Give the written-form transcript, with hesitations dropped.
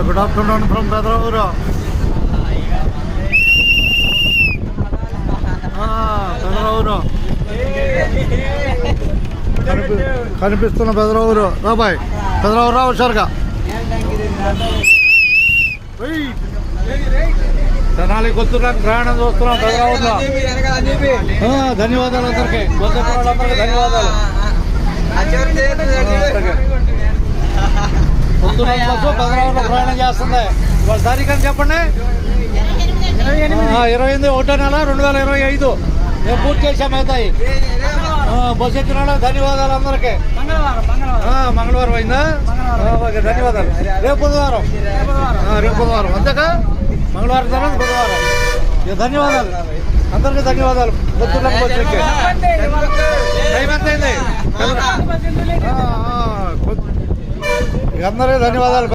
Good afternoon from Pedaravuru. Pedaravuru కనిపిస్తున్న పెదరావూరు. రాబాయ్ పెదరావూరు రా హుషారుగా. తెనాలి కొత్తూరుకి ప్రయాణం చూస్తున్నాం పెదరావూరులో. ధన్యవాదాలు అందరికీ, వాళ్ళందరికీ ధన్యవాదాలు. కొత్తూరు బస్సు పెదరావూరులో ప్రయాణం చేస్తుంది. వాళ్ళ తారీఖు అని చెప్పండి. 28 ఒకటో నెల 2025 మేము పూర్తి చేసాం. అవుతాయి బస్సు ఎక్కిన వాళ్ళకి ధన్యవాదాలు అందరికీ. మంగళవారం అయిందా? ఓకే, ధన్యవాదాలు. రేపు బుధవారం అంతేకా? మంగళవారం తర్వాత బుధవారం. ధన్యవాదాలు అందరికీ, ధన్యవాదాలు. కొత్తూరులోకి బస్సు ఎక్కి టైం ఎంత అయింది? అందరికీ ధన్యవాదాలు.